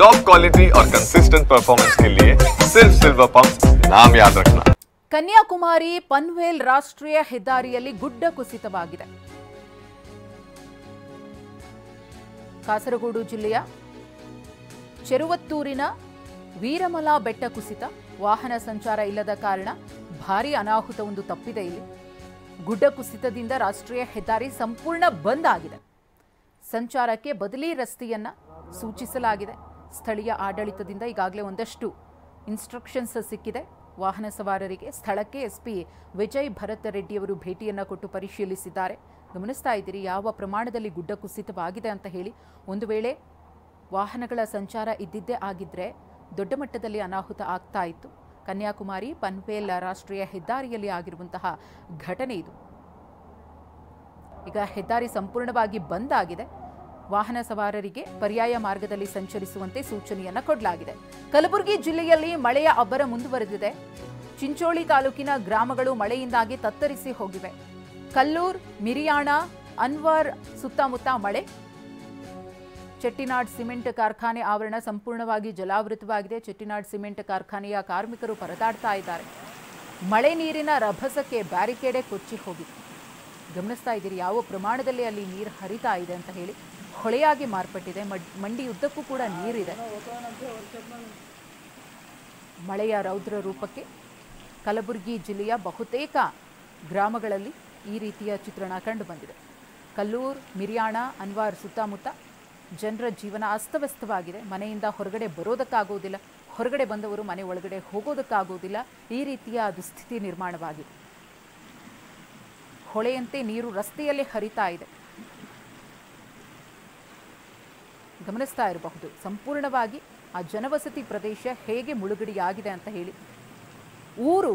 Top quality और consistent performance के लिए सिर्फ सिल्वर पंप नाम याद रखना। ಕನ್ಯಾಕುಮಾರಿ ಪನ್ವೇಲ್ ರಾಷ್ಟ್ರೀಯ ಹೆದ್ದಾರಿಯಲ್ಲಿ ಗುಡ್ಡ ಕುಸಿತವಾಗಿದೆ. ಕಾಸರಗೋಡು ಜಿಲ್ಲೆಯ ಚೆರುವತ್ತೂರಿನ ವೀರಮಲ ಬೆಟ್ಟ ಕುಸಿತ, ವಾಹನ ಸಂಚಾರ ಇಲ್ಲದ ಕಾರಣ ಭಾರೀ ಅನಾಹುತವೊಂದು ತಪ್ಪಿದೆ. ಇಲ್ಲಿ ಗುಡ್ಡ ಕುಸಿತದಿಂದ ರಾಷ್ಟ್ರೀಯ ಹೆದ್ದಾರಿ ಸಂಪೂರ್ಣ ಬಂದ್ ಆಗಿದೆ. ಸಂಚಾರಕ್ಕೆ ಬದಲಿ ರಸ್ತೆಯನ್ನ ಸೂಚಿಸಲಾಗಿದೆ. ಸ್ಥಳೀಯ ಆಡಳಿತದಿಂದ ಈಗಾಗಲೇ ಒಂದಷ್ಟು ಇನ್ಸ್ಟ್ರಕ್ಷನ್ಸ್ ಸಿಕ್ಕಿದೆ. ವಾಹನ ಸವಾರರಿಗೆ ಸ್ಥಳಕ್ಕೆ ಎಸ್ಪಿ ವಿಜಯ್ ಭರತ್ ರೆಡ್ಡಿಯವರು ಭೇಟಿಯನ್ನು ಕೊಟ್ಟು ಪರಿಶೀಲಿಸಿದ್ದಾರೆ. ಗಮನಿಸ್ತಾ ಇದ್ದೀರಿ ಯಾವ ಪ್ರಮಾಣದಲ್ಲಿ ಗುಡ್ಡ ಕುಸಿತವಾಗಿದೆ ಅಂತ ಹೇಳಿ. ಒಂದು ವೇಳೆ ವಾಹನಗಳ ಸಂಚಾರ ಇದ್ದಿದ್ದೇ ಆಗಿದ್ರೆ ದೊಡ್ಡ ಮಟ್ಟದಲ್ಲಿ ಅನಾಹುತ ಆಗ್ತಾ ಇತ್ತು. ಕನ್ಯಾಕುಮಾರಿ ಪನ್ವೇಲ್ ರಾಷ್ಟ್ರೀಯ ಹೆದ್ದಾರಿಯಲ್ಲಿ ಆಗಿರುವಂತಹ ಘಟನೆ ಇದು. ಈಗ ಹೆದ್ದಾರಿ ಸಂಪೂರ್ಣವಾಗಿ ಬಂದ್ ಆಗಿದೆ. ವಾಹನ ಸವಾರರಿಗೆ ಪರ್ಯಾಯ ಮಾರ್ಗದಲ್ಲಿ ಸಂಚರಿಸುವಂತೆ ಸೂಚನೆಯನ್ನ ಕೊಡಲಾಗಿದೆ. ಕಲಬುರಗಿ ಜಿಲ್ಲೆಯಲ್ಲಿ ಮಳೆಯ ಅಬ್ಬರ ಮುಂದುವರೆದಿದೆ. ಚಿಂಚೋಳಿ ತಾಲೂಕಿನ ಗ್ರಾಮಗಳು ಮಳೆಯಿಂದಾಗಿ ತತ್ತರಿಸಿ ಹೋಗಿವೆ. ಕಲ್ಲೂರ್, ಮಿರಿಯಾಣ, ಅನ್ವರ್ ಸುತ್ತಮುತ್ತ ಮಳೆ. ಚೆಟ್ಟಿನಾಡ್ ಸಿಮೆಂಟ್ ಕಾರ್ಖಾನೆ ಆವರಣ ಸಂಪೂರ್ಣವಾಗಿ ಜಲಾವೃತವಾಗಿದೆ. ಚೆಟ್ಟಿನಾಡ್ ಸಿಮೆಂಟ್ ಕಾರ್ಖಾನೆಯ ಕಾರ್ಮಿಕರು ಪರದಾಡ್ತಾ ಇದ್ದಾರೆ. ಮಳೆ ನೀರಿನ ರಭಸಕ್ಕೆ ಬ್ಯಾರಿಕೇಡೆ ಕೊಚ್ಚಿ ಹೋಗಿದೆ. ಗಮನಿಸ್ತಾ ಇದ್ದೀರಿ ಯಾವ ಪ್ರಮಾಣದಲ್ಲಿ ಅಲ್ಲಿ ನೀರು ಹರಿತಾ ಇದೆ ಅಂತ ಹೇಳಿ. ಹೊಳೆಯಾಗಿ ಮಾರ್ಪಟ್ಟಿದೆ. ಮಂಡಿ ಉದ್ದಕ್ಕೂ ಕೂಡ ನೀರಿದೆ. ಮಳೆಯ ರೌದ್ರ ರೂಪಕ್ಕೆ ಕಲಬುರಗಿ ಜಿಲ್ಲೆಯ ಬಹುತೇಕ ಗ್ರಾಮಗಳಲ್ಲಿ ಈ ರೀತಿಯ ಚಿತ್ರಣ ಕಂಡು ಬಂದಿದೆ. ಕಲ್ಲೂರ್, ಮಿರಿಯಾಣ, ಅನ್ವಾರ್ ಸುತ್ತಮುತ್ತ ಜನರ ಜೀವನ ಅಸ್ತವ್ಯಸ್ತವಾಗಿದೆ. ಮನೆಯಿಂದ ಹೊರಗಡೆ ಬರೋದಕ್ಕಾಗೋದಿಲ್ಲ, ಹೊರಗಡೆ ಬಂದವರು ಮನೆ ಒಳಗಡೆ ಹೋಗೋದಕ್ಕಾಗೋದಿಲ್ಲ. ಈ ರೀತಿಯ ದುಸ್ಥಿತಿ ನಿರ್ಮಾಣವಾಗಿದೆ. ಹೊಳೆಯಂತೆ ನೀರು ರಸ್ತೆಯಲ್ಲೇ ಹರಿತಾ ಇದೆ. ಗಮನಿಸ್ತಾ ಇರಬಹುದು ಸಂಪೂರ್ಣವಾಗಿ ಆ ಜನವಸತಿ ಪ್ರದೇಶ ಹೇಗೆ ಮುಳುಗಡೆಯಾಗಿದೆ ಅಂತ ಹೇಳಿ. ಊರು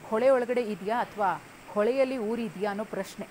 ಹೊಳೆ ಒಳಗಡೆ ಇದೆಯಾ ಅಥವಾ ಹೊಳೆಯಲ್ಲಿ ಊರಿದೆಯಾ ಅನ್ನೋ ಪ್ರಶ್ನೆ.